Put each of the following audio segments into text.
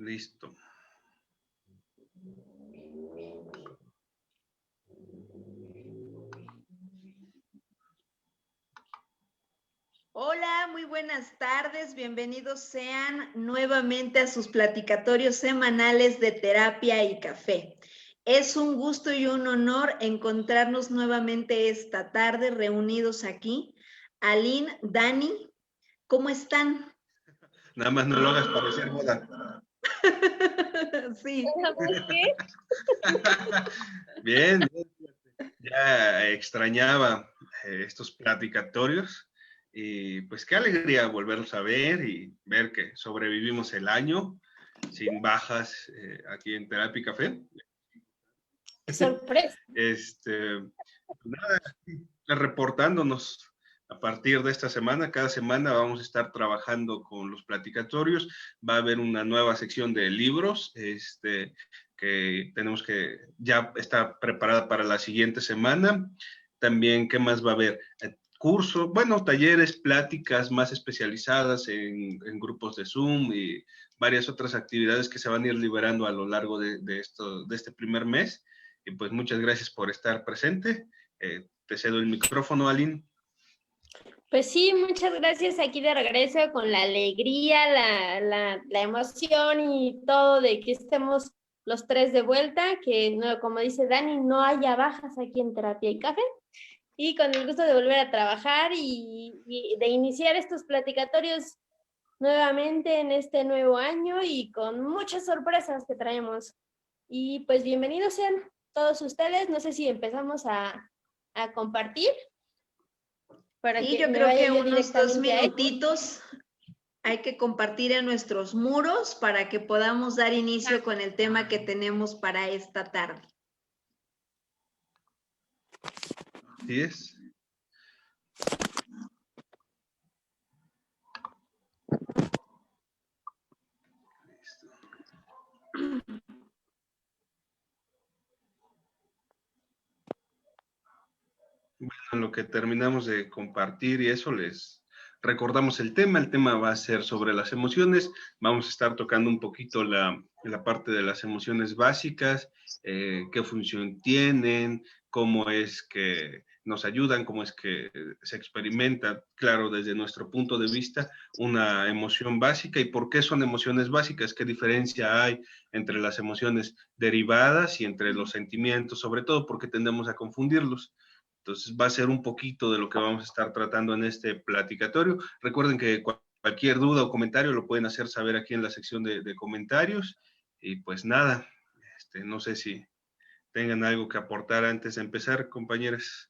Listo. Hola, muy buenas tardes. Bienvenidos sean nuevamente a sus platicatorios semanales de terapia y café. Es un gusto y un honor encontrarnos nuevamente esta tarde reunidos aquí. Aline, Dani, ¿cómo están? Nada más no lo hagas parecer boda. Sí. Bien, ya extrañaba estos platicatorios y pues qué alegría volverlos a ver y ver que sobrevivimos el año sin bajas aquí en Terapia y Café. Sorpresa. Nada, reportándonos a partir de esta semana. Cada semana vamos a estar trabajando con los platicatorios. Va a haber una nueva sección de libros, que tenemos que ya está preparada para la siguiente semana. También, ¿qué más va a haber? Cursos, bueno, talleres, pláticas más especializadas en grupos de Zoom y varias otras actividades que se van a ir liberando a lo largo de este primer mes. Y pues muchas gracias por estar presente. Te cedo el micrófono, Aline. Pues sí, muchas gracias aquí de regreso con la alegría, la emoción y todo de que estemos los tres de vuelta, que no, como dice Dani, no haya bajas aquí en Terapia y Café. Y con el gusto de volver a trabajar y de iniciar estos platicatorios nuevamente en este nuevo año y con muchas sorpresas que traemos. Y pues bienvenidos sean todos ustedes. No sé si empezamos a compartir. Para Sí, que yo me creo vaya que yo unos 2 directamente a él. minutitos hay que compartir en nuestros muros para que podamos dar inicio con el tema que tenemos para esta tarde. Así es. Bueno, en lo que terminamos de compartir y eso les recordamos el tema. El tema va a ser sobre las emociones. Vamos a estar tocando un poquito la parte de las emociones básicas, qué función tienen, cómo es que nos ayudan, cómo es que se experimenta, claro, desde nuestro punto de vista, una emoción básica y por qué son emociones básicas, qué diferencia hay entre las emociones derivadas y entre los sentimientos, sobre todo porque tendemos a confundirlos. Entonces va a ser un poquito de lo que vamos a estar tratando en este platicatorio. Recuerden que cualquier duda o comentario lo pueden hacer saber aquí en la sección de comentarios. Y pues nada, no sé si tengan algo que aportar antes de empezar, compañeras.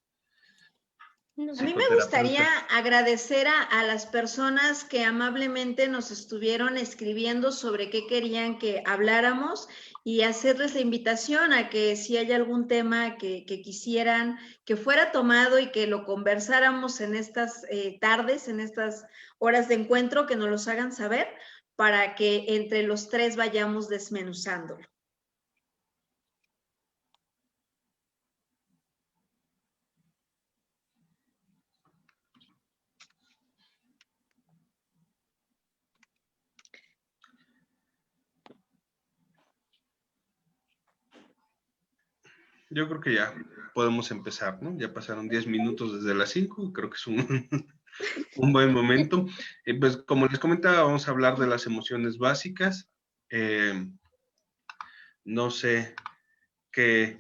A mí me gustaría agradecer a las personas que amablemente nos estuvieron escribiendo sobre qué querían que habláramos y hacerles la invitación a que si hay algún tema que quisieran que fuera tomado y que lo conversáramos en estas tardes, en estas horas de encuentro, que nos los hagan saber para que entre los tres vayamos desmenuzándolo. Yo creo que ya podemos empezar, ¿no? Ya pasaron 10 minutos desde las 5, creo que es un buen momento. Pues como les comentaba, vamos a hablar de las emociones básicas. No sé qué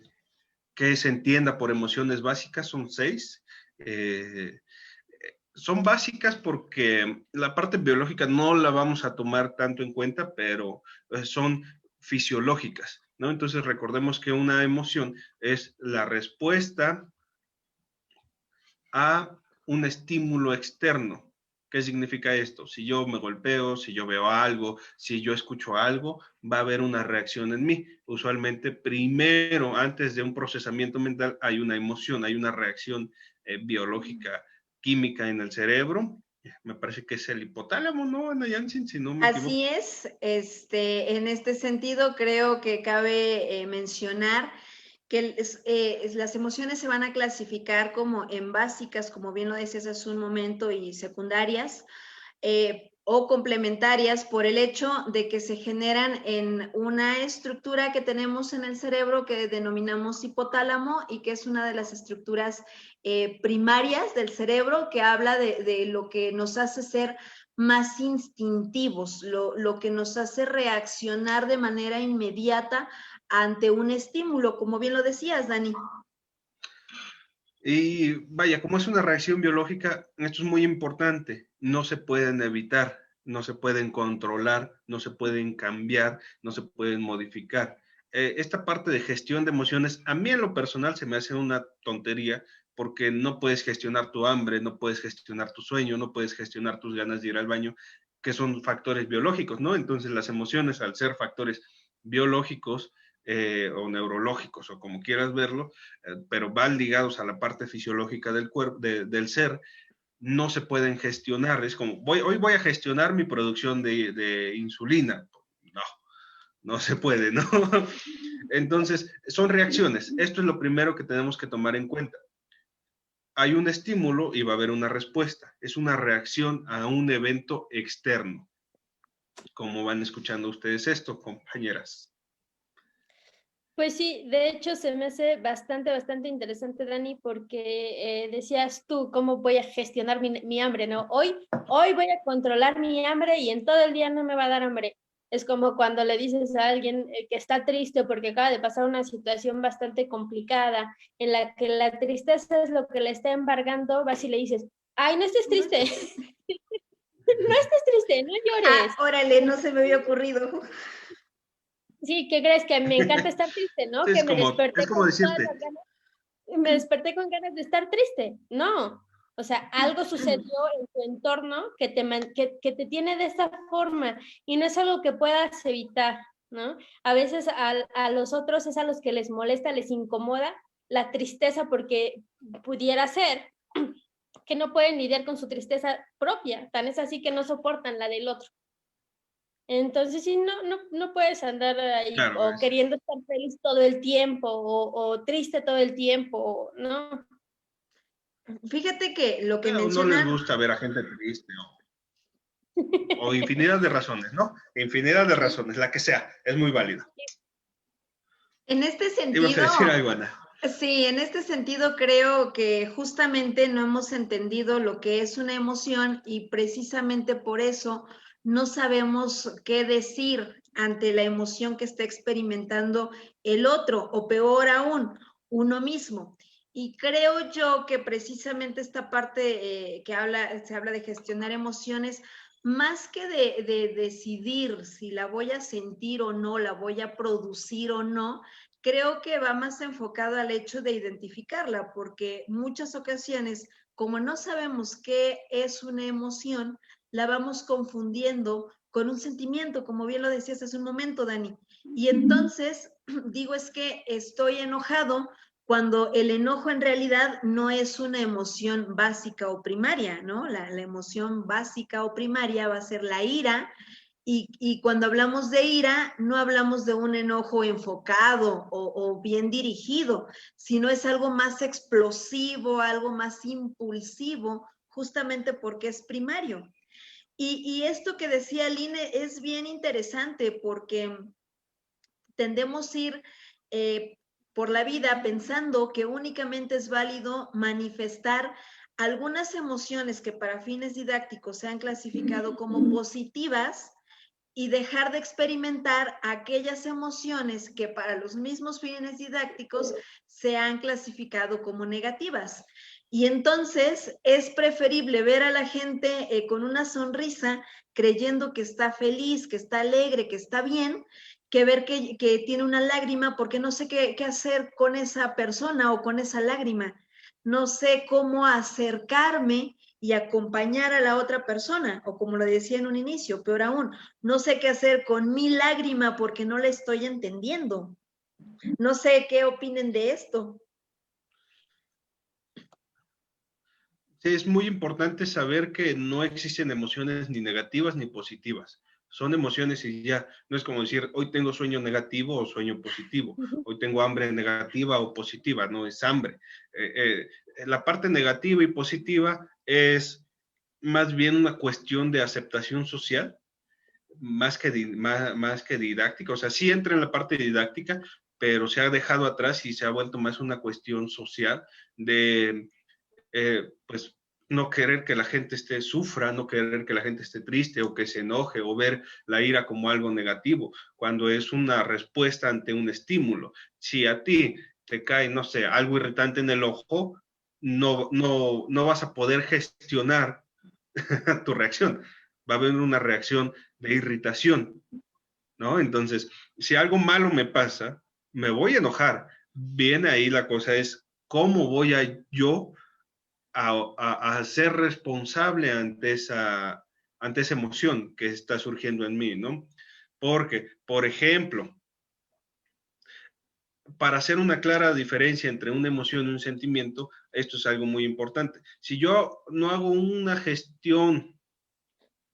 se entienda por emociones básicas, son 6. Son básicas porque la parte biológica no la vamos a tomar tanto en cuenta, pero son fisiológicas, ¿no? Entonces recordemos que una emoción es la respuesta a un estímulo externo. ¿Qué significa esto? Si yo me golpeo, si yo veo algo, si yo escucho algo, va a haber una reacción en mí. Usualmente primero, antes de un procesamiento mental, hay una emoción, hay una reacción biológica, química en el cerebro. Me parece que es el hipotálamo, ¿no, Ana Jansen? Si no me equivoco. Así es, en este sentido creo que cabe mencionar que las emociones se van a clasificar como en básicas, como bien lo decías hace un momento, y secundarias, o complementarias por el hecho de que se generan en una estructura que tenemos en el cerebro que denominamos hipotálamo y que es una de las estructuras primarias del cerebro que habla de lo que nos hace ser más instintivos, lo que nos hace reaccionar de manera inmediata ante un estímulo, como bien lo decías, Dani. Y vaya, como es una reacción biológica, esto es muy importante. No se pueden evitar, no se pueden controlar, no se pueden cambiar, no se pueden modificar. Esta parte de gestión de emociones, a mí en lo personal se me hace una tontería porque no puedes gestionar tu hambre, no puedes gestionar tu sueño, no puedes gestionar tus ganas de ir al baño, que son factores biológicos, ¿no? Entonces las emociones, al ser factores biológicos, o neurológicos, o como quieras verlo, pero van ligados a la parte fisiológica del cuerpo, del ser, no se pueden gestionar. Es como, hoy voy a gestionar mi producción de insulina. No, no se puede, ¿no? Entonces, son reacciones. Esto es lo primero que tenemos que tomar en cuenta. Hay un estímulo y va a haber una respuesta. Es una reacción a un evento externo. ¿Cómo van escuchando ustedes esto, compañeras? Pues sí, de hecho se me hace bastante interesante, Dani, porque decías tú, ¿cómo voy a gestionar mi hambre? ¿No? Hoy voy a controlar mi hambre y en todo el día no me va a dar hambre. Es como cuando le dices a alguien que está triste porque acaba de pasar una situación bastante complicada, en la que la tristeza es lo que le está embargando, vas y le dices, ay, no estés triste, no estés triste, no llores. Ah, órale, no se me había ocurrido. Sí, ¿qué crees? Que me encanta estar triste, ¿no? Sí, Que me desperté es como con todas decirte, las ganas, me desperté con ganas de estar triste. No, o sea, algo sucedió en tu entorno que te tiene de esa forma y no es algo que puedas evitar, ¿no? A veces a los otros es a los que les molesta, les incomoda la tristeza porque pudiera ser que no pueden lidiar con su tristeza propia, tan es así que no soportan la del otro. Entonces, sí, no puedes andar ahí claro, o queriendo estar feliz todo el tiempo o triste todo el tiempo, ¿no? Fíjate que lo que no les mencionan, gusta ver a gente triste o infinidad de razones, ¿no? Infinidad de razones, la que sea, es muy válida. en este Ibas a sentido, decir algo, Ana. sí, en este sentido creo que justamente no hemos entendido lo que es una emoción y precisamente por eso no sabemos qué decir ante la emoción que está experimentando el otro o peor aún, uno mismo. Y creo yo que precisamente esta parte se habla de gestionar emociones, más que de decidir si la voy a sentir o no, la voy a producir o no, creo que va más enfocado al hecho de identificarla, porque muchas ocasiones, como no sabemos qué es una emoción, la vamos confundiendo con un sentimiento, como bien lo decías hace un momento, Dani. Y entonces digo, es que estoy enojado cuando el enojo en realidad no es una emoción básica o primaria, ¿no? La emoción básica o primaria va a ser la ira, y cuando hablamos de ira, no hablamos de un enojo enfocado o bien dirigido, sino es algo más explosivo, algo más impulsivo, justamente porque es primario. Y esto que decía Line es bien interesante porque tendemos a ir por la vida pensando que únicamente es válido manifestar algunas emociones que para fines didácticos se han clasificado como positivas y dejar de experimentar aquellas emociones que para los mismos fines didácticos se han clasificado como negativas. Y entonces es preferible ver a la gente con una sonrisa creyendo que está feliz, que está alegre, que está bien, que ver que tiene una lágrima porque no sé qué hacer con esa persona o con esa lágrima. No sé cómo acercarme y acompañar a la otra persona, o como lo decía en un inicio, peor aún, no sé qué hacer con mi lágrima porque no la estoy entendiendo. No sé qué opinen de esto. Sí, es muy importante saber que no existen emociones ni negativas ni positivas. Son emociones y ya, no es como decir, hoy tengo sueño negativo o sueño positivo, hoy tengo hambre negativa o positiva, no es hambre. La parte negativa y positiva es más bien una cuestión de aceptación social, más que didáctica. O sea, sí entra en la parte didáctica, pero se ha dejado atrás y se ha vuelto más una cuestión social de, pues, no querer que la gente sufra, no querer que la gente esté triste o que se enoje o ver la ira como algo negativo, cuando es una respuesta ante un estímulo. Si a ti te cae, no sé, algo irritante en el ojo, no vas a poder gestionar tu reacción. Va a haber una reacción de irritación, ¿no? Entonces, si algo malo me pasa, me voy a enojar. Bien, ahí la cosa es cómo voy a yo a ser responsable ante esa emoción que está surgiendo en mí, ¿no? Porque, por ejemplo, para hacer una clara diferencia entre una emoción y un sentimiento, esto es algo muy importante. Si yo no hago una gestión,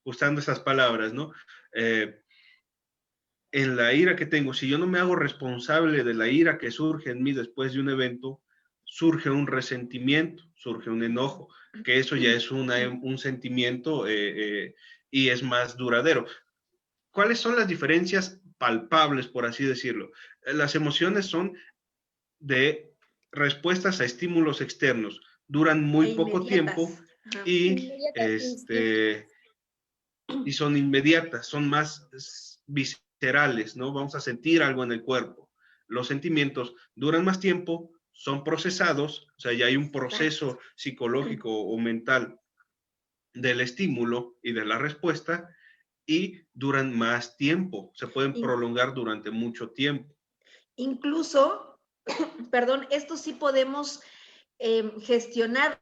usando esas palabras, ¿no? En la ira que tengo, si yo no me hago responsable de la ira que surge en mí después de un evento, surge un resentimiento, surge un enojo, que eso ya es un sentimiento y es más duradero. ¿Cuáles son las diferencias palpables, por así decirlo? Las emociones son de respuestas a estímulos externos, duran muy poco tiempo y, y son inmediatas, son más viscerales, ¿no? Vamos a sentir algo en el cuerpo. Los sentimientos duran más tiempo, son procesados, o sea, ya hay un proceso psicológico o mental del estímulo y de la respuesta y duran más tiempo, se pueden prolongar durante mucho tiempo. Incluso, perdón, esto sí podemos gestionar,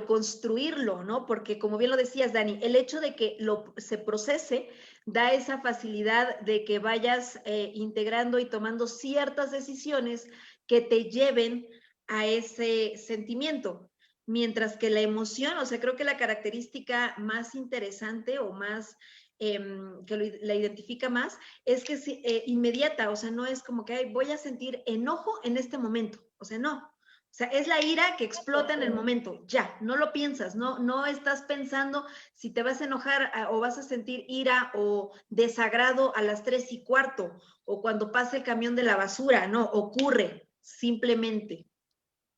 construirlo, ¿no? Porque como bien lo decías, Dani, el hecho de que se procese da esa facilidad de que vayas integrando y tomando ciertas decisiones que te lleven a ese sentimiento. Mientras que la emoción, o sea, creo que la característica más interesante o más que la identifica más es que es inmediata, o sea, no es como que ay, voy a sentir enojo en este momento, o sea, no. O sea, es la ira que explota en el momento, ya, no lo piensas, no estás pensando si te vas a enojar o vas a sentir ira o desagrado a las 3:15 o cuando pase el camión de la basura, no, ocurre simplemente.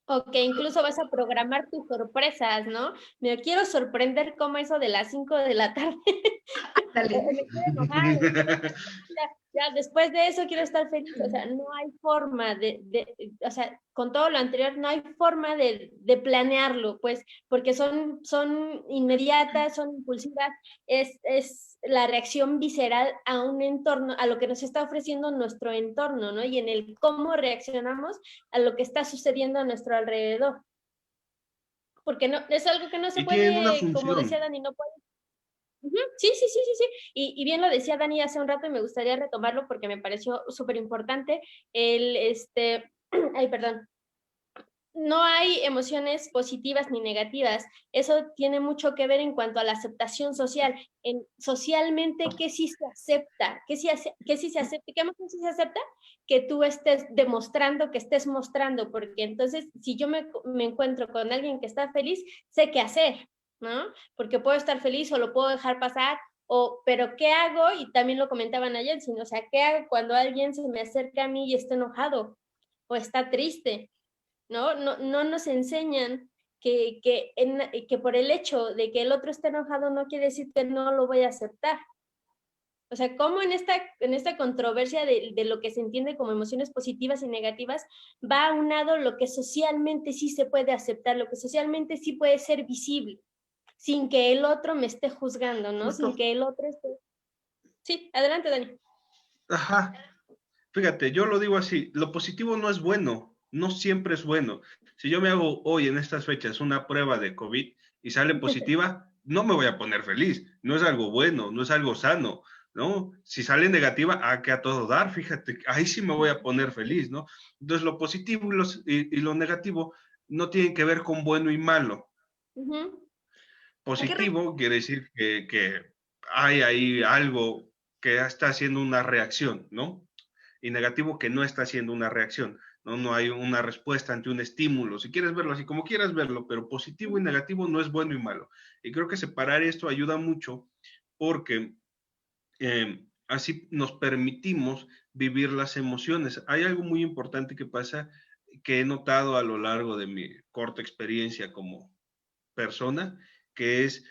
O que incluso vas a programar tus sorpresas, ¿no? Me quiero sorprender como eso de las 5 de la tarde. Me quiero enojar. Ya, después de eso quiero estar feliz. O sea, no hay forma o sea, con todo lo anterior, no hay forma de planearlo, pues, porque son inmediatas, son impulsivas, es la reacción visceral a un entorno, a lo que nos está ofreciendo nuestro entorno, ¿no? Y en el cómo reaccionamos a lo que está sucediendo a nuestro alrededor. Porque no, es algo que no se puede, como decía Dani, no puede. Sí, sí, sí, sí, sí. Y bien lo decía Dani hace un rato y me gustaría retomarlo porque me pareció súper importante. Ay, perdón. No hay emociones positivas ni negativas. Eso tiene mucho que ver en cuanto a la aceptación social. Socialmente, ¿qué sí se acepta? ¿Qué sí se acepta? ¿Qué emoción sí se acepta? Que tú estés demostrando, que estés mostrando, porque entonces si yo me encuentro con alguien que está feliz, sé qué hacer, ¿no? Porque puedo estar feliz o lo puedo dejar pasar, pero ¿qué hago? Y también lo comentaban ayer, sino, o sea, ¿qué hago cuando alguien se me acerca a mí y está enojado o está triste? ¿No? No nos enseñan que por el hecho de que el otro esté enojado no quiere decir que no lo voy a aceptar. O sea, cómo en esta controversia de lo que se entiende como emociones positivas y negativas va aunado lo que socialmente sí se puede aceptar, lo que socialmente sí puede ser visible, sin que el otro me esté juzgando, ¿no? Justo. Sin que el otro esté... Sí, adelante, Dani. Ajá. Fíjate, yo lo digo así, lo positivo no es bueno, no siempre es bueno. Si yo me hago hoy en estas fechas una prueba de COVID y sale positiva, no me voy a poner feliz, no es algo bueno, no es algo sano, ¿no? Si sale negativa, que a todo dar, fíjate, ahí sí me voy a poner feliz, ¿no? Entonces lo positivo y lo negativo no tienen que ver con bueno y malo. Positivo quiere decir que hay ahí algo que está haciendo una reacción, ¿no? Y negativo que no está haciendo una reacción. ¿no? No hay una respuesta ante un estímulo, si quieres verlo así, como quieras verlo, pero positivo y negativo no es bueno y malo. Y creo que separar esto ayuda mucho porque así nos permitimos vivir las emociones. Hay algo muy importante que pasa, que he notado a lo largo de mi corta experiencia como persona, que es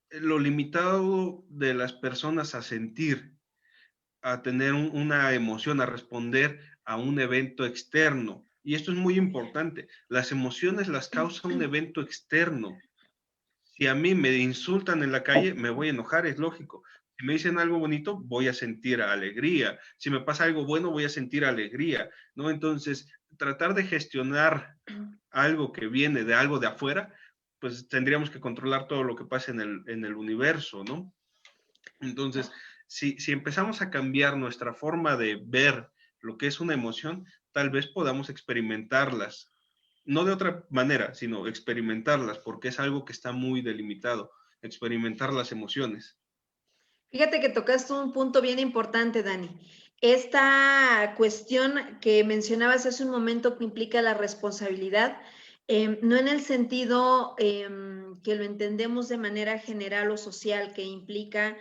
lo limitado de las personas a sentir, a tener una emoción, a responder a un evento externo. Y esto es muy importante. Las emociones las causa un evento externo. Si a mí me insultan en la calle, me voy a enojar, es lógico. Si me dicen algo bonito, voy a sentir alegría. Si me pasa algo bueno, voy a sentir alegría, ¿no? Entonces, tratar de gestionar algo que viene de algo de afuera, pues tendríamos que controlar todo lo que pasa en el universo, ¿no? Entonces, si empezamos a cambiar nuestra forma de ver lo que es una emoción, tal vez podamos experimentarlas, no de otra manera, sino experimentarlas, porque es algo que está muy delimitado, experimentar las emociones. Fíjate que tocaste un punto bien importante, Dani. Esta cuestión que mencionabas hace un momento que implica la responsabilidad, no en el sentido que lo entendemos de manera general o social, que implica,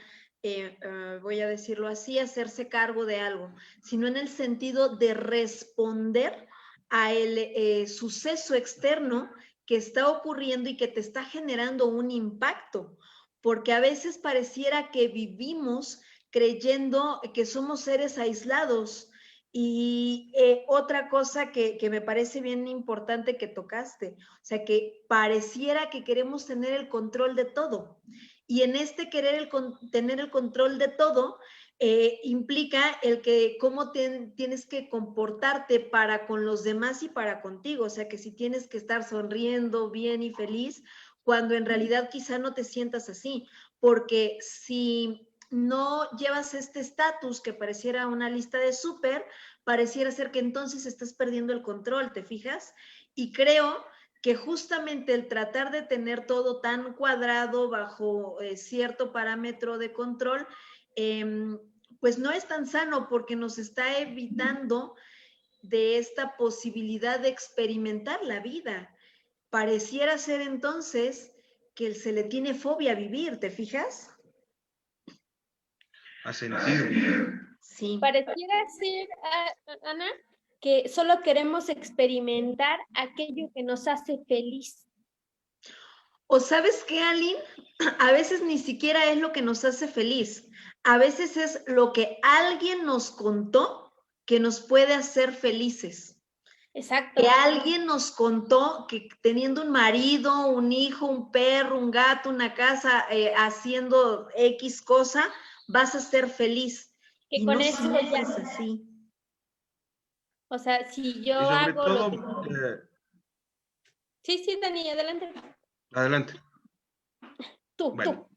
voy a decirlo así, hacerse cargo de algo, sino en el sentido de responder a el suceso externo que está ocurriendo y que te está generando un impacto, porque a veces pareciera que vivimos creyendo que somos seres aislados. Y otra cosa que me parece bien importante que tocaste, o sea, que pareciera que queremos tener el control de todo. Y en este querer tener el control de todo, implica el que cómo tienes que comportarte para con los demás y para contigo. O sea, que si tienes que estar sonriendo bien y feliz, cuando en realidad quizá no te sientas así, porque si no llevas este estatus que pareciera una lista de súper, pareciera ser que entonces estás perdiendo el control, ¿te fijas? Y creo que justamente el tratar de tener todo tan cuadrado bajo cierto parámetro de control, pues no es tan sano porque nos está evitando de esta posibilidad de experimentar la vida. Pareciera ser entonces que se le tiene fobia a vivir, ¿te fijas? A sentido. Sí. Pareciera ser, Ana, que solo queremos experimentar aquello que nos hace feliz. O sabes qué, Aline, a veces ni siquiera es lo que nos hace feliz, a veces es lo que alguien nos contó que nos puede hacer felices. Exacto. Que alguien nos contó que teniendo un marido, un hijo, un perro, un gato, una casa, haciendo X cosa, vas a ser feliz. Que Y con no eso siempre ya. es así. O sea, si yo Y sobre hago todo, lo que... Sí, Dani, adelante. adelante. Bueno,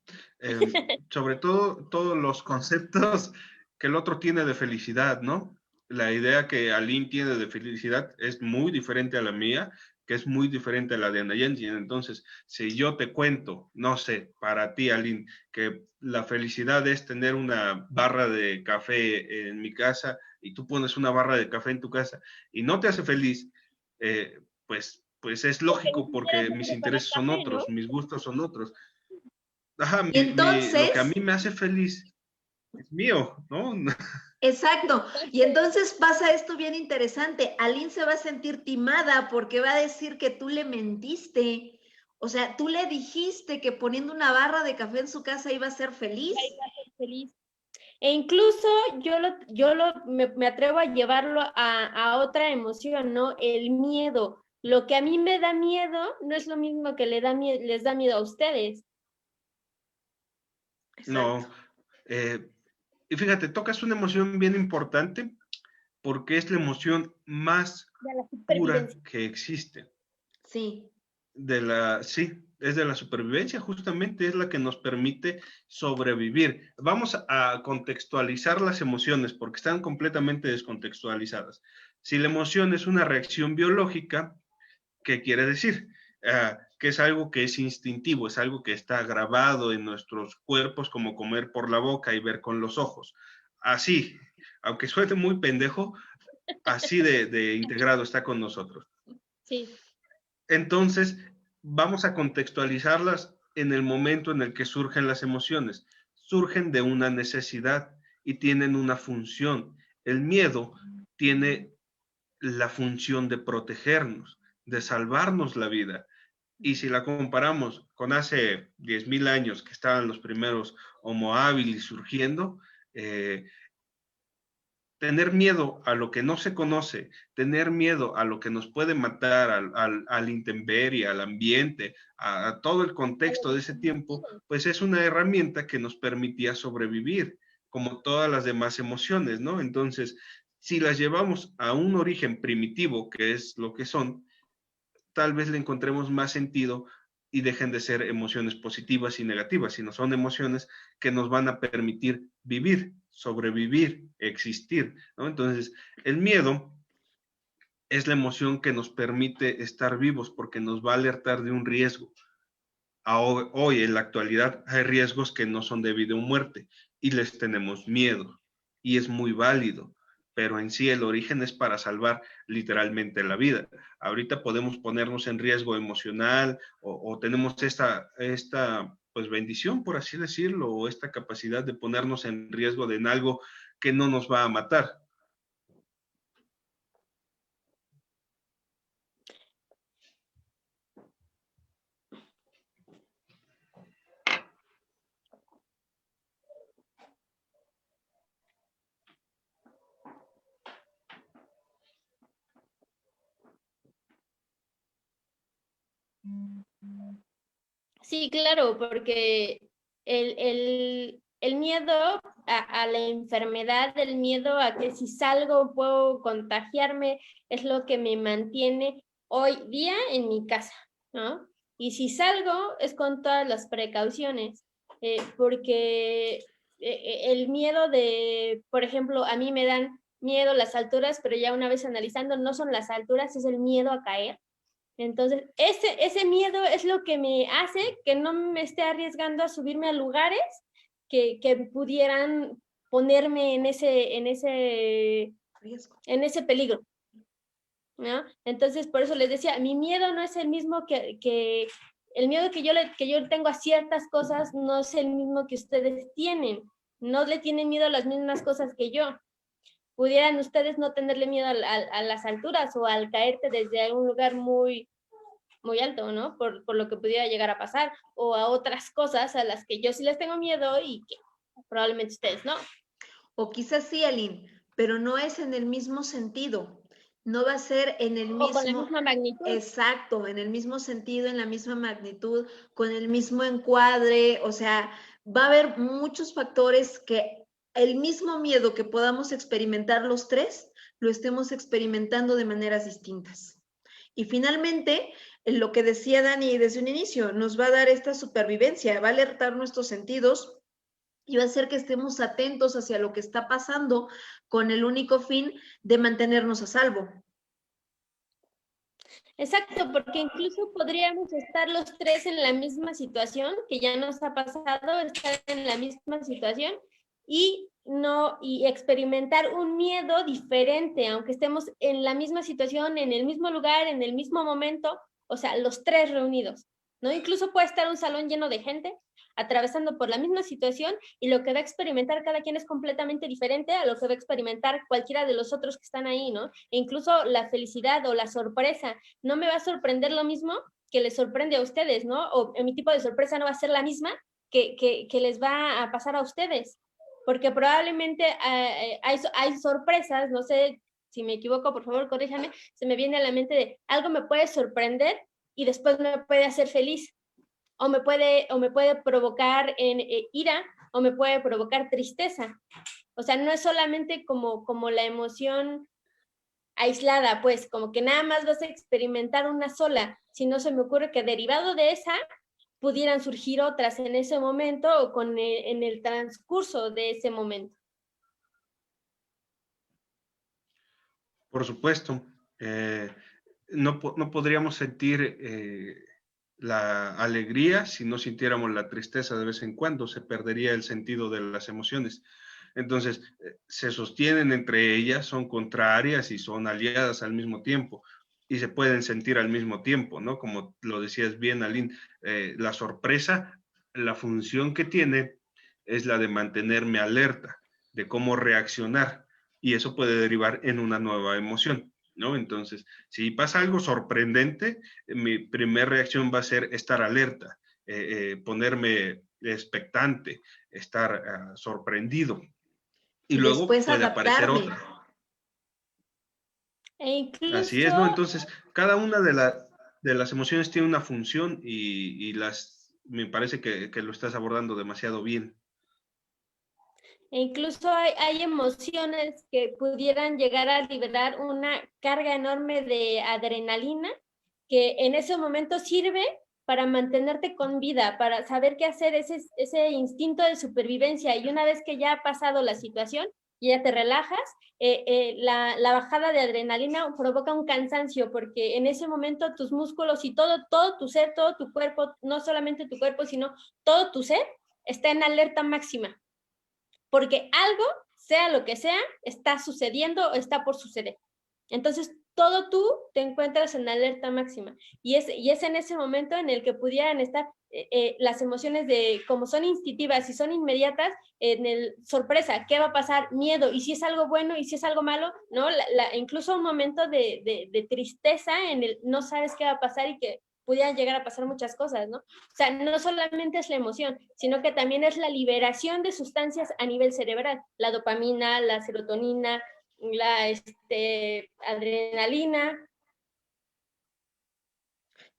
sobre todo todos los conceptos que el otro tiene de felicidad, ¿no? La idea que Aline tiene de felicidad es muy diferente a la mía, que es muy diferente a la de Ana Jensen. Entonces, si yo te cuento, no sé, para ti, Aline, que la felicidad es tener una barra de café en mi casa y tú pones una barra de café en tu casa y no te hace feliz, pues es lógico porque mis intereses son otros, mis gustos son otros. Ajá, Y lo que a mí entonces, me hace feliz es mío, ¿no? exacto, y entonces pasa esto bien interesante. Aline se va a sentir timada porque va a decir que tú le mentiste. O sea, tú le dijiste que poniendo una barra de café en su casa iba a ser feliz. Feliz. E incluso me atrevo a llevarlo a otra emoción, ¿no? El miedo. Lo que a mí me da miedo no es lo mismo que les da miedo a ustedes. No. Y fíjate, tocas una emoción bien importante porque es la emoción más De la pura supervivencia. que existe. Sí. Sí, es de la supervivencia, justamente es la que nos permite sobrevivir. Vamos a contextualizar las emociones porque están completamente descontextualizadas. Si la emoción es una reacción biológica, ¿qué quiere decir? Que es algo que es instintivo, es algo que está grabado en nuestros cuerpos como comer por la boca y ver con los ojos. Así, aunque suene muy pendejo, así de integrado está con nosotros. Sí. Entonces, vamos a contextualizarlas en el momento en el que surgen las emociones. Surgen de una necesidad y tienen una función. El miedo tiene la función de protegernos, de salvarnos la vida. Y si la comparamos con hace 10.000 años que estaban los primeros Homo habilis surgiendo, tener miedo a lo que no se conoce, tener miedo a lo que nos puede matar, al intemperie, al ambiente, a todo el contexto de ese tiempo, pues es una herramienta que nos permitía sobrevivir, como todas las demás emociones, ¿no? Entonces, si las llevamos a un origen primitivo, que es lo que son, tal vez le encontremos más sentido y dejen de ser emociones positivas y negativas, sino son emociones que nos van a permitir vivir, sobrevivir, existir, ¿no? Entonces, el miedo es la emoción que nos permite estar vivos porque nos va a alertar de un riesgo. Hoy, en la actualidad, hay riesgos que no son de vida o muerte y les tenemos miedo y es muy válido, pero en sí el origen es para salvar literalmente la vida. Ahorita podemos ponernos en riesgo emocional o tenemos esta pues bendición, por así decirlo, o esta capacidad de ponernos en riesgo de en algo que no nos va a matar. Sí, claro, porque el miedo a la enfermedad, el miedo a que si salgo puedo contagiarme, es lo que me mantiene hoy día en mi casa, ¿no? Y si salgo es con todas las precauciones, porque el miedo de, por ejemplo, a mí me dan miedo las alturas, pero ya una vez analizando, no son las alturas, es el miedo a caer. Entonces, ese miedo es lo que me hace que no me esté arriesgando a subirme a lugares que pudieran ponerme en ese peligro, ¿no? Entonces, por eso les decía, mi miedo no es el mismo que el miedo que yo tengo a ciertas cosas no es el mismo que ustedes tienen. No le tienen miedo a las mismas cosas que yo. Pudieran ustedes no tenerle miedo a las alturas o al caerte desde un lugar muy alto, ¿no? Por lo que pudiera llegar a pasar, o a otras cosas a las que yo sí les tengo miedo y que probablemente ustedes no. O quizás sí, Aline, pero no es en el mismo sentido. No va a ser en el mismo... O con la misma magnitud. Exacto, en el mismo sentido, en la misma magnitud, con el mismo encuadre. O sea, va a haber muchos factores que el mismo miedo que podamos experimentar los tres, lo estemos experimentando de maneras distintas. Y finalmente, lo que decía Dani desde un inicio, nos va a dar esta supervivencia, va a alertar nuestros sentidos y va a hacer que estemos atentos hacia lo que está pasando con el único fin de mantenernos a salvo. Exacto, porque incluso podríamos estar los tres en la misma situación, que ya nos ha pasado, estar en la misma situación y experimentar un miedo diferente, aunque estemos en la misma situación, en el mismo lugar, en el mismo momento, o sea, los tres reunidos, ¿no? Incluso puede estar un salón lleno de gente atravesando por la misma situación y lo que va a experimentar cada quien es completamente diferente a lo que va a experimentar cualquiera de los otros que están ahí, ¿no? E incluso la felicidad o la sorpresa no me va a sorprender lo mismo que les sorprende a ustedes, ¿no? O mi tipo de sorpresa no va a ser la misma que les va a pasar a ustedes, porque probablemente hay sorpresas, no sé si me equivoco, por favor, corríjame, se me viene a la mente de algo me puede sorprender y después me puede hacer feliz, o me puede provocar ira, o me puede provocar tristeza. O sea, no es solamente como la emoción aislada, pues, como que nada más vas a experimentar una sola, si no se me ocurre que derivado de esa pudieran surgir otras en ese momento o en el transcurso de ese momento. Por supuesto, no podríamos sentir la alegría si no sintiéramos la tristeza de vez en cuando, se perdería el sentido de las emociones. Entonces, se sostienen entre ellas, son contrarias y son aliadas al mismo tiempo y se pueden sentir al mismo tiempo, ¿no? Como lo decías bien, Aline, la sorpresa, la función que tiene es la de mantenerme alerta, de cómo reaccionar, y eso puede derivar en una nueva emoción, ¿no? Entonces, si pasa algo sorprendente, mi primera reacción va a ser estar alerta, ponerme expectante, estar sorprendido, y Y luego después puede aparecer adaptarme. otra. E Así incluso es, ¿no? Entonces, cada una de las emociones tiene una función me parece que lo estás abordando demasiado bien. E incluso hay emociones que pudieran llegar a liberar una carga enorme de adrenalina que en ese momento sirve para mantenerte con vida, para saber qué hacer, ese instinto de supervivencia. Y una vez que ya ha pasado la situación y ya te relajas, la bajada de adrenalina provoca un cansancio porque en ese momento tus músculos y todo tu ser, todo tu cuerpo, no solamente tu cuerpo, sino todo tu ser está en alerta máxima porque algo, sea lo que sea, está sucediendo o está por suceder. Entonces, todo tú te encuentras en alerta máxima. Y es en ese momento en el que pudieran estar las emociones de, como son instintivas y son inmediatas, en el sorpresa, ¿qué va a pasar? Miedo, y si es algo bueno y si es algo malo, ¿no? Incluso un momento de tristeza en el no sabes qué va a pasar y que pudieran llegar a pasar muchas cosas, ¿no? O sea, no solamente es la emoción, sino que también es la liberación de sustancias a nivel cerebral, la dopamina, la serotonina, la adrenalina.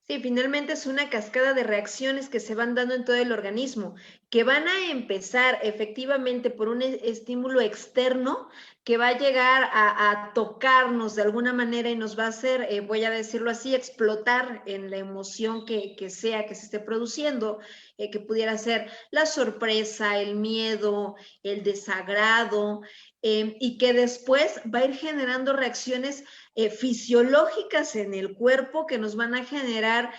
Sí, finalmente es una cascada de reacciones que se van dando en todo el organismo, que van a empezar efectivamente por un estímulo externo que va a llegar a tocarnos de alguna manera y nos va a hacer, voy a decirlo así, explotar en la emoción que sea que se esté produciendo, que pudiera ser la sorpresa, el miedo, el desagrado, y que después va a ir generando reacciones fisiológicas en el cuerpo que nos van a generar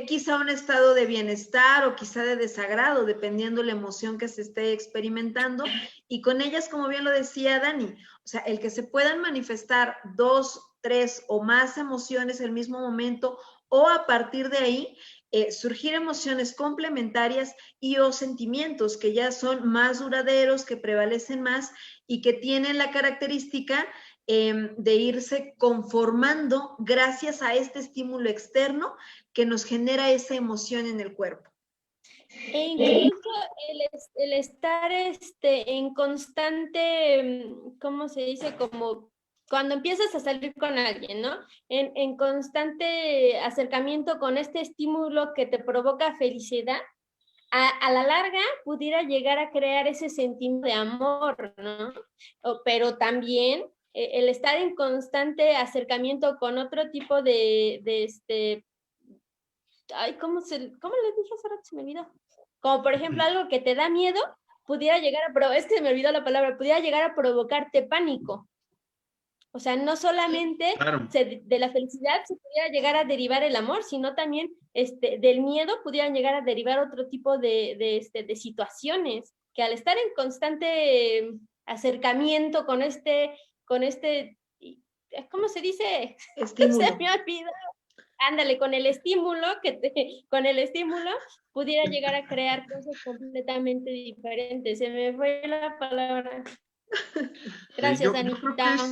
quizá un estado de bienestar o quizá de desagrado, dependiendo la emoción que se esté experimentando. Y con ellas, como bien lo decía Dani, o sea, el que se puedan manifestar 2, 3 o más emociones al mismo momento o a partir de ahí surgir emociones complementarias y o sentimientos que ya son más duraderos, que prevalecen más y que tienen la característica de irse conformando gracias a este estímulo externo que nos genera esa emoción en el cuerpo. E incluso el estar en constante, ¿cómo se dice? Como cuando empiezas a salir con alguien, ¿no? En constante acercamiento con este estímulo que te provoca felicidad, a la larga pudiera llegar a crear ese sentimiento de amor, ¿no? Pero también el estar en constante acercamiento con otro tipo ay, ¿cómo le dije hace rato? Se me olvidó. Como por ejemplo algo que te da miedo, pudiera llegar es que se me olvidó la palabra, pudiera llegar a provocarte pánico. O sea, no solamente Claro. de la felicidad se pudiera llegar a derivar el amor, sino también del miedo pudieran llegar a derivar otro tipo de situaciones que al estar en constante acercamiento con ¿cómo se dice? Estímulo. Se me olvidó. Ándale, con el estímulo pudiera llegar a crear cosas completamente diferentes. Se me fue la palabra. Gracias, Yo creo que Anita.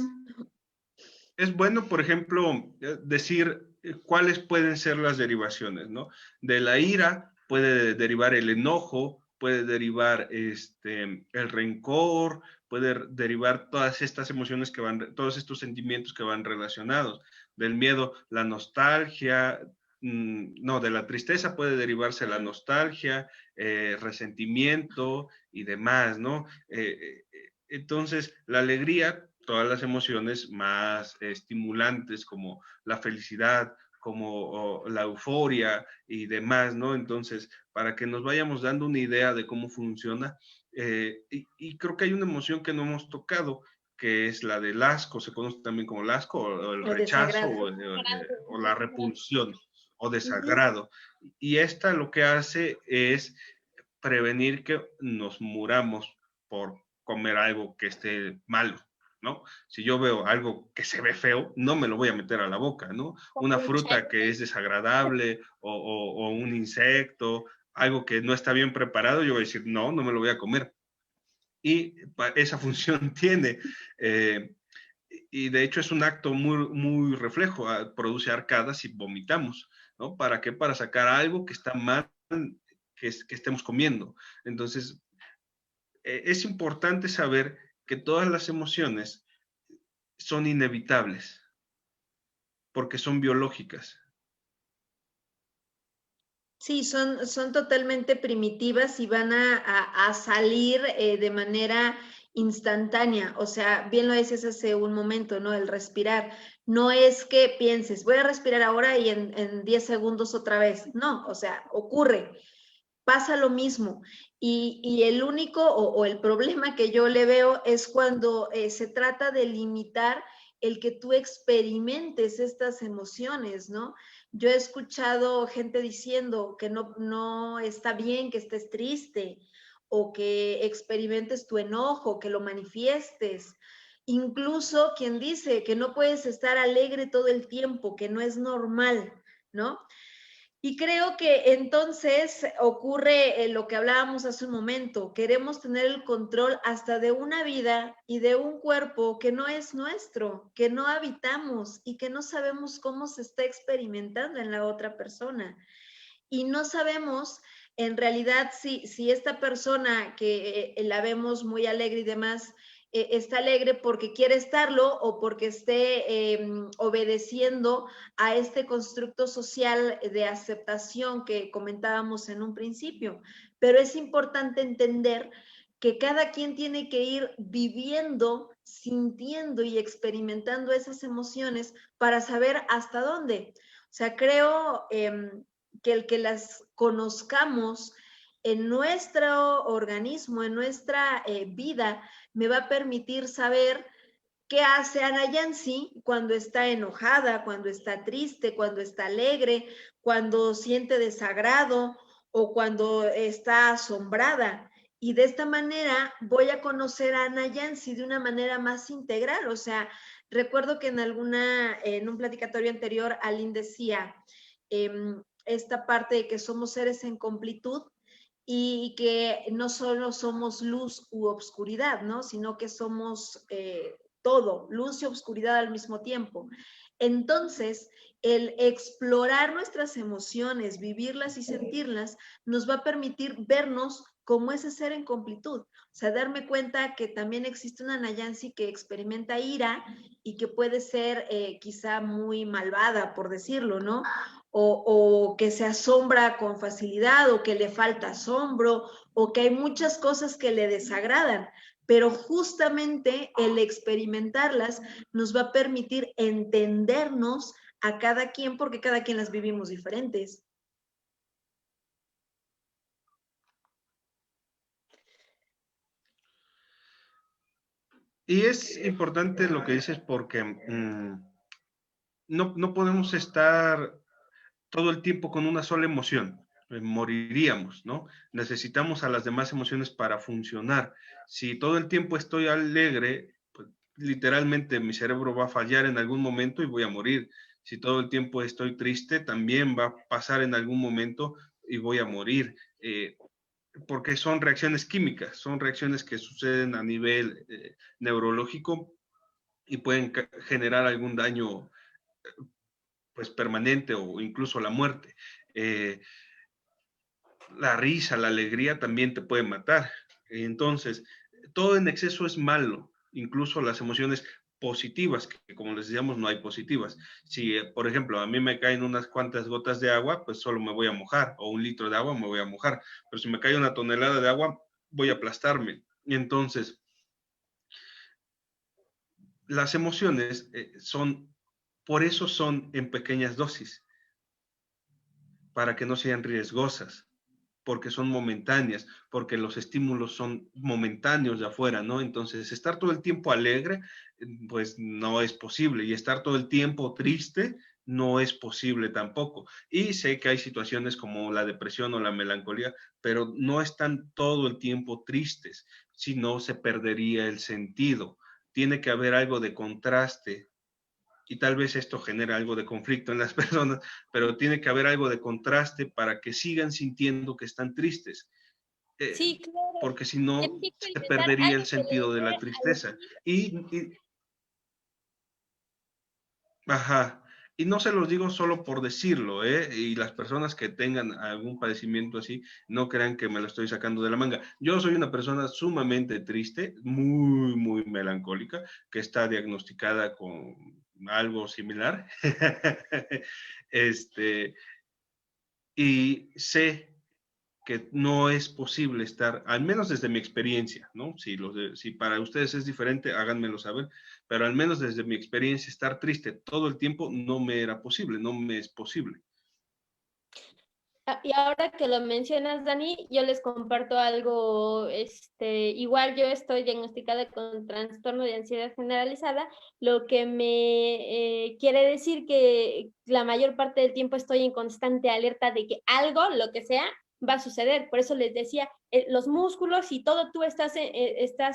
es bueno, por ejemplo, decir cuáles pueden ser las derivaciones, ¿no? De la ira puede derivar el enojo, puede derivar el rencor, puede derivar todas estas emociones todos estos sentimientos que van relacionados. Del miedo, la nostalgia, no, de la tristeza puede derivarse la nostalgia, resentimiento y demás, ¿no? Entonces, la alegría, todas las emociones más estimulantes como la felicidad, como la euforia y demás, ¿no? Entonces, para que nos vayamos dando una idea de cómo funciona, y creo que hay una emoción que no hemos tocado, que es la del asco, se conoce también como el asco, o el rechazo, o la repulsión, o desagrado. Y esta lo que hace es prevenir que nos muramos por comer algo que esté malo, ¿no? Si yo veo algo que se ve feo, no me lo voy a meter a la boca, ¿no? Una fruta que es desagradable o un insecto, algo que no está bien preparado, yo voy a decir, no, no me lo voy a comer. Y esa función tiene. Y de hecho es un acto muy, muy reflejo, produce arcadas y vomitamos, ¿no? ¿Para qué? Para sacar algo que está mal, que estemos comiendo. Entonces, es importante saber que todas las emociones son inevitables, porque son biológicas. Sí, son totalmente primitivas y van a salir de manera instantánea. O sea, bien lo decías hace un momento, ¿no? El respirar. No es que pienses, voy a respirar ahora y en 10 segundos otra vez. No, o sea, ocurre, pasa lo mismo. Y el único o el problema que yo le veo es cuando se trata de limitar el que tú experimentes estas emociones, ¿no? Yo he escuchado gente diciendo que no está bien que estés triste o que experimentes tu enojo, que lo manifiestes. Incluso quien dice que no puedes estar alegre todo el tiempo, que no es normal, ¿no? Y creo que entonces ocurre lo que hablábamos hace un momento, queremos tener el control hasta de una vida y de un cuerpo que no es nuestro, que no habitamos y que no sabemos cómo se está experimentando en la otra persona. Y no sabemos en realidad si esta persona que la vemos muy alegre y demás, está alegre porque quiere estarlo o porque esté obedeciendo a este constructo social de aceptación que comentábamos en un principio. Pero es importante entender que cada quien tiene que ir viviendo, sintiendo y experimentando esas emociones para saber hasta dónde. O sea, creo que el que las conozcamos en nuestro organismo, en nuestra vida, me va a permitir saber qué hace Ana Yancy cuando está enojada, cuando está triste, cuando está alegre, cuando siente desagrado o cuando está asombrada. Y de esta manera voy a conocer a Ana Yancy de una manera más integral. O sea, recuerdo que en un platicatorio anterior, Aline decía esta parte de que somos seres en completud y que no solo somos luz u obscuridad, ¿no? Sino que somos todo, luz y obscuridad al mismo tiempo. Entonces, el explorar nuestras emociones, vivirlas y sentirlas, nos va a permitir vernos como ese ser en completud. O sea, darme cuenta que también existe una Nayansi que experimenta ira y que puede ser quizá muy malvada, por decirlo, ¿no? O que se asombra con facilidad, o que le falta asombro, o que hay muchas cosas que le desagradan, pero justamente el experimentarlas nos va a permitir entendernos a cada quien, porque cada quien las vivimos diferentes. Y es importante lo que dices porque no podemos estar todo el tiempo con una sola emoción. Moriríamos, ¿no? Necesitamos a las demás emociones para funcionar. Si todo el tiempo estoy alegre, pues literalmente mi cerebro va a fallar en algún momento y voy a morir. Si todo el tiempo estoy triste, también va a pasar en algún momento y voy a morir. Porque son reacciones químicas, son reacciones que suceden a nivel neurológico y pueden generar algún daño pues permanente o incluso la muerte. La risa, la alegría también te puede matar. Entonces, todo en exceso es malo, incluso las emociones positivas, que como les decíamos, no hay positivas. Si, por ejemplo, a mí me caen unas cuantas gotas de agua, pues solo me voy a mojar, o 1 litro de agua me voy a mojar, pero si me cae una tonelada de agua, voy a aplastarme. Y entonces, las emociones por eso son en pequeñas dosis, para que no sean riesgosas, porque son momentáneas, porque los estímulos son momentáneos de afuera, ¿no? Entonces, estar todo el tiempo alegre, pues no es posible, y estar todo el tiempo triste, no es posible tampoco. Y sé que hay situaciones como la depresión o la melancolía, pero no están todo el tiempo tristes, si no se perdería el sentido. Tiene que haber algo de contraste y tal vez esto genera algo de conflicto en las personas, pero tiene que haber algo de contraste para que sigan sintiendo que están tristes, eh, Sí, claro. porque si no Tienes que se experimentar perdería el algo que le sentido de dé la tristeza. Ajá, y no se los digo solo por decirlo, ¿eh? Y las personas que tengan algún padecimiento así, no crean que me lo estoy sacando de la manga. Yo soy una persona sumamente triste, muy melancólica, que está diagnosticada con algo similar. Este, y sé que no es posible estar, al menos desde mi experiencia, ¿no? Si para ustedes es diferente, háganmelo saber, pero al menos desde mi experiencia, estar triste todo el tiempo no me era posible, no me es posible. Y ahora que lo mencionas, Dani, yo les comparto algo, igual yo estoy diagnosticada con trastorno de ansiedad generalizada, lo que me quiere decir que la mayor parte del tiempo estoy en constante alerta de que algo, lo que sea, va a suceder. Por eso les decía, los músculos y todo, tú estás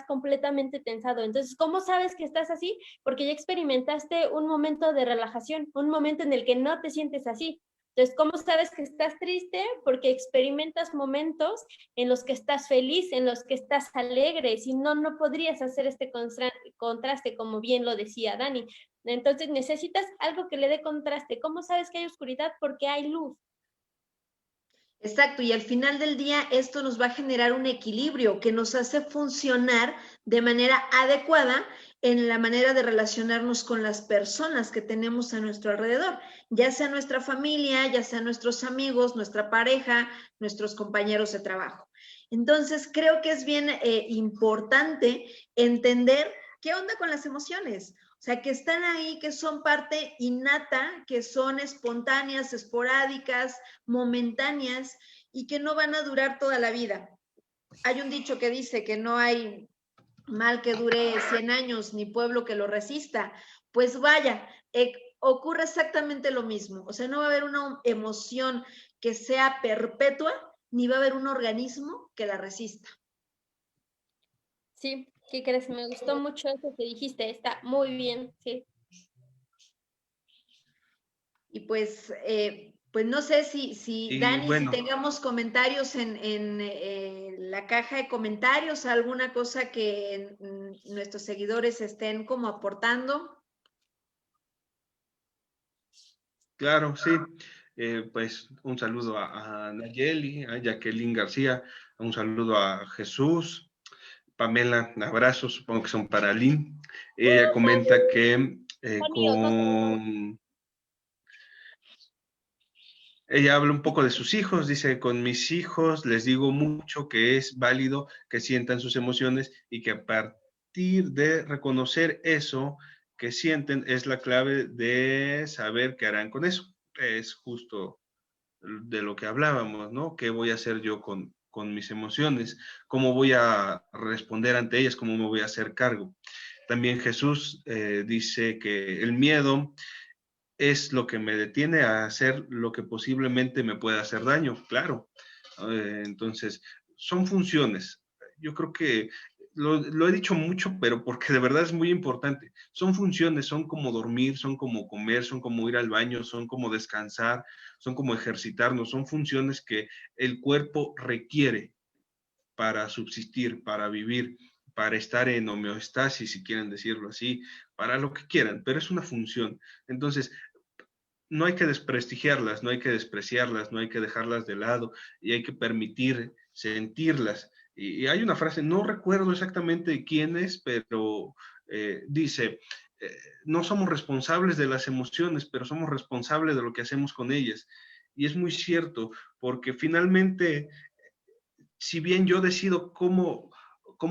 completamente tensado. Entonces, ¿cómo sabes que estás así? Porque ya experimentaste un momento de relajación, un momento en el que no te sientes así. Entonces, ¿cómo sabes que estás triste? Porque experimentas momentos en los que estás feliz, en los que estás alegre, si no, no podrías hacer este contraste, como bien lo decía Dani. Entonces, necesitas algo que le dé contraste. ¿Cómo sabes que hay oscuridad? Porque hay luz. Exacto, y al final del día esto nos va a generar un equilibrio que nos hace funcionar de manera adecuada en la manera de relacionarnos con las personas que tenemos a nuestro alrededor, ya sea nuestra familia, ya sea nuestros amigos, nuestra pareja, nuestros compañeros de trabajo. Entonces, creo que es bien importante entender qué onda con las emociones. O sea, que están ahí, que son parte innata, que son espontáneas, esporádicas, momentáneas y que no van a durar toda la vida. Hay un dicho que dice que no hay mal que dure 100 años ni pueblo que lo resista. Pues vaya, ocurre exactamente lo mismo. O sea, no va a haber una emoción que sea perpetua, ni va a haber un organismo que la resista. Sí, ¿qué crees? Me gustó mucho eso que dijiste. Está muy bien, sí. Y pues no sé si Y Dani, si bueno, tengamos comentarios en la caja de comentarios, alguna cosa que nuestros seguidores estén como aportando. claro, sí. Pues un saludo a Nayeli, a Jacqueline García, un saludo a Jesús, Pamela, abrazos, supongo que son para Lynn. Ella comenta que Son míos, no son míos. ella habla un poco de sus hijos, dice, con mis hijos les digo mucho que es válido que sientan sus emociones y que a partir de reconocer eso que sienten es la clave de saber qué harán con eso. Es justo de lo que hablábamos, ¿no? ¿Qué voy a hacer yo con mis emociones? ¿Cómo voy a responder ante ellas? ¿Cómo me voy a hacer cargo? También Jesús dice que el miedo es lo que me detiene a hacer lo que posiblemente me pueda hacer daño, claro. Entonces, son funciones. Yo creo que lo he dicho mucho, pero porque de verdad es muy importante. Son funciones, son como dormir, son como comer, son como ir al baño, son como descansar, son como ejercitarnos, son funciones que el cuerpo requiere para subsistir, para vivir, para estar en homeostasis, si quieren decirlo así, para lo que quieran, pero es una función. Entonces, no hay que desprestigiarlas, no hay que despreciarlas, no hay que dejarlas de lado y hay que permitir sentirlas. Y hay una frase, no recuerdo exactamente quién es, pero dice, no somos responsables de las emociones, pero somos responsables de lo que hacemos con ellas. Y es muy cierto, porque finalmente, si bien yo decido cómo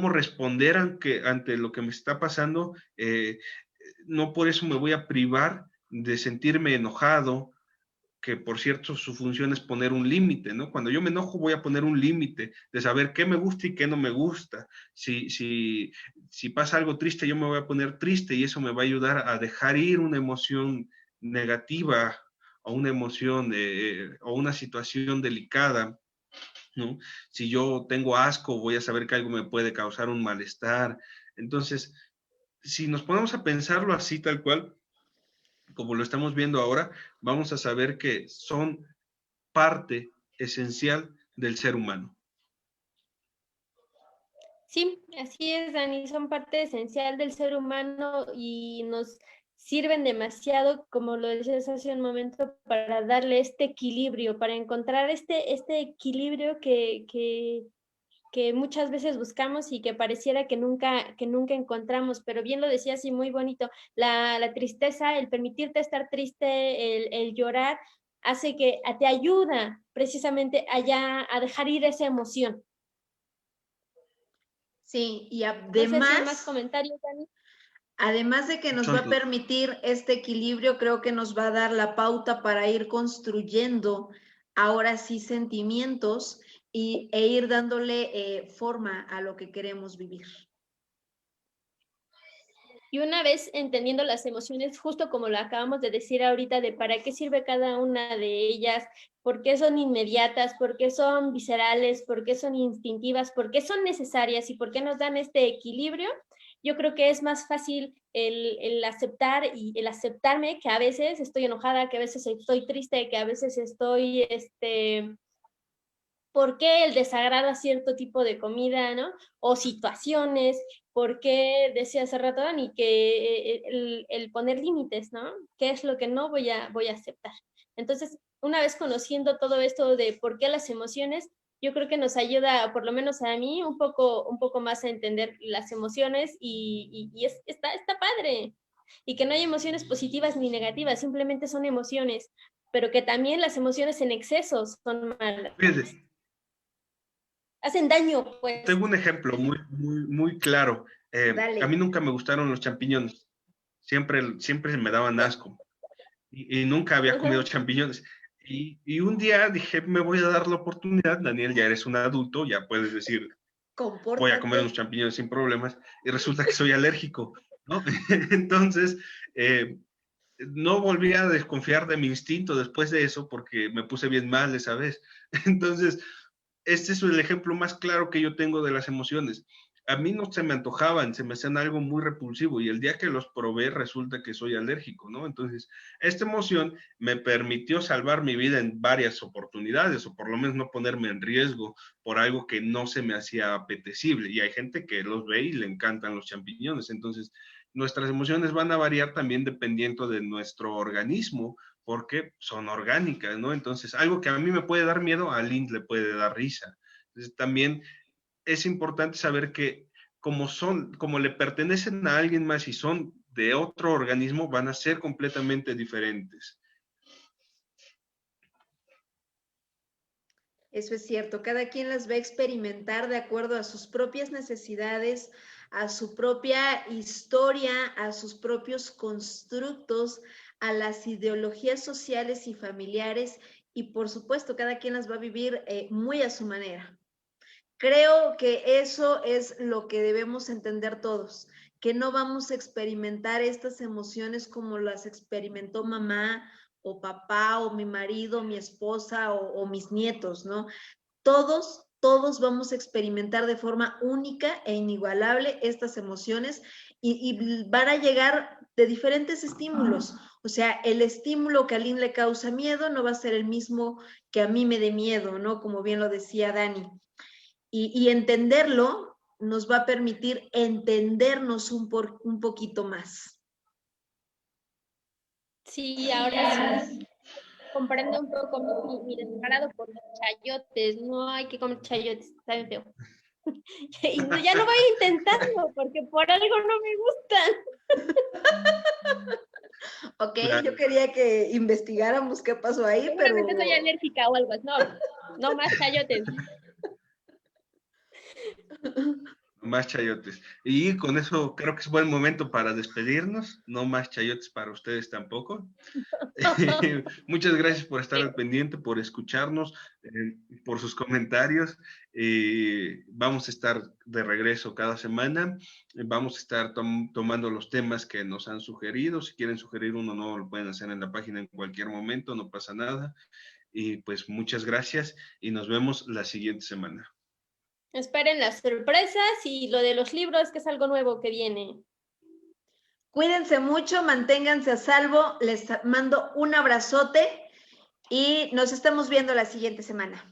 responder ante lo que me está pasando, no por eso me voy a privar de sentirme enojado, que por cierto su función es poner un límite, ¿no? Cuando yo me enojo voy a poner un límite de saber qué me gusta y qué no me gusta. Si pasa algo triste, yo me voy a poner triste y eso me va a ayudar a dejar ir una emoción negativa o una emoción o una situación delicada, ¿no? Si yo tengo asco, voy a saber que algo me puede causar un malestar. Entonces, si nos ponemos a pensarlo así tal cual, como lo estamos viendo ahora, vamos a saber que son parte esencial del ser humano. Sí, así es, Dani, son parte esencial del ser humano y nos sirven demasiado, como lo decías hace un momento, para darle este equilibrio, para encontrar este equilibrio que muchas veces buscamos y que pareciera que nunca encontramos, pero bien lo decías y muy bonito, la tristeza, el permitirte estar triste, el llorar, hace que te ayuda precisamente a dejar ir esa emoción. Sí, y No sé si hay más comentarios, Dani. además de que nos va a permitir este equilibrio, creo que nos va a dar la pauta para ir construyendo ahora sí sentimientos e ir dándole forma a lo que queremos vivir. Y una vez entendiendo las emociones, justo como lo acabamos de decir ahorita, de para qué sirve cada una de ellas, por qué son inmediatas, por qué son viscerales, por qué son instintivas, por qué son necesarias y por qué nos dan este equilibrio, yo creo que es más fácil el aceptar y el aceptarme que a veces estoy enojada, que a veces estoy triste, que a veces estoy, ¿por qué el desagrado a cierto tipo de comida, ¿no? O situaciones, ¿por qué decía hace rato Dani que el poner límites, ¿no? ¿Qué es lo que no voy a aceptar? Entonces, una vez conociendo todo esto de por qué las emociones, yo creo que nos ayuda, por lo menos a mí, un poco más a entender las emociones y está padre. Y que no hay emociones positivas ni negativas, simplemente son emociones, pero que también las emociones en exceso son malas. Fíjate, Hacen daño, pues. tengo un ejemplo muy claro. A mí nunca me gustaron los champiñones. Siempre me daban asco. Y nunca había comido champiñones. Y un día dije, me voy a dar la oportunidad. Daniel, ya eres un adulto, ya puedes decir, voy a comer unos champiñones sin problemas. Y resulta que soy alérgico, ¿no? Entonces, no volví a desconfiar de mi instinto después de eso porque me puse bien mal esa vez. Entonces, este es el ejemplo más claro que yo tengo de las emociones. A mí no se me antojaban, se me hacían algo muy repulsivo y el día que los probé resulta que soy alérgico, ¿no? Entonces, esta emoción me permitió salvar mi vida en varias oportunidades o por lo menos no ponerme en riesgo por algo que no se me hacía apetecible. Y hay gente que los ve y le encantan los champiñones. Entonces, nuestras emociones van a variar también dependiendo de nuestro organismo, porque son orgánicas, ¿no? Entonces, algo que a mí me puede dar miedo, a Lynn le puede dar risa. Entonces, también es importante saber que como le pertenecen a alguien más y son de otro organismo, van a ser completamente diferentes. Eso es cierto, cada quien las va a experimentar de acuerdo a sus propias necesidades, a su propia historia, a sus propios constructos, a las ideologías sociales y familiares y por supuesto cada quien las va a vivir muy a su manera. Creo que eso es lo que debemos entender todos, que no vamos a experimentar estas emociones como las experimentó mamá o papá o mi marido, mi esposa o mis nietos, ¿no? Todos vamos a experimentar de forma única e inigualable estas emociones y van a llegar de diferentes estímulos. O sea, el estímulo que a Lynn le causa miedo no va a ser el mismo que a mí me dé miedo, ¿no? Como bien lo decía Dani. Y entenderlo nos va a permitir entendernos un poquito más. Sí, ahora sí. Comprendo un poco mi desagrado por los chayotes. No hay que comer chayotes, saben feo. Y ya no voy a intentarlo porque por algo no me gustan. Ok, claro. Yo quería que investigáramos qué pasó ahí, seguramente soy alérgica o algo así. No más chayotes. Más chayotes. Y con eso creo que es buen momento para despedirnos. No más chayotes para ustedes tampoco. Muchas gracias por estar al pendiente, por escucharnos, por sus comentarios. Vamos a estar de regreso cada semana. Vamos a estar tomando los temas que nos han sugerido. Si quieren sugerir uno nuevo, lo pueden hacer en la página en cualquier momento, no pasa nada. Y pues muchas gracias y nos vemos la siguiente semana. Esperen las sorpresas y lo de los libros, que es algo nuevo que viene. Cuídense mucho, manténganse a salvo. Les mando un abrazote y nos estamos viendo la siguiente semana.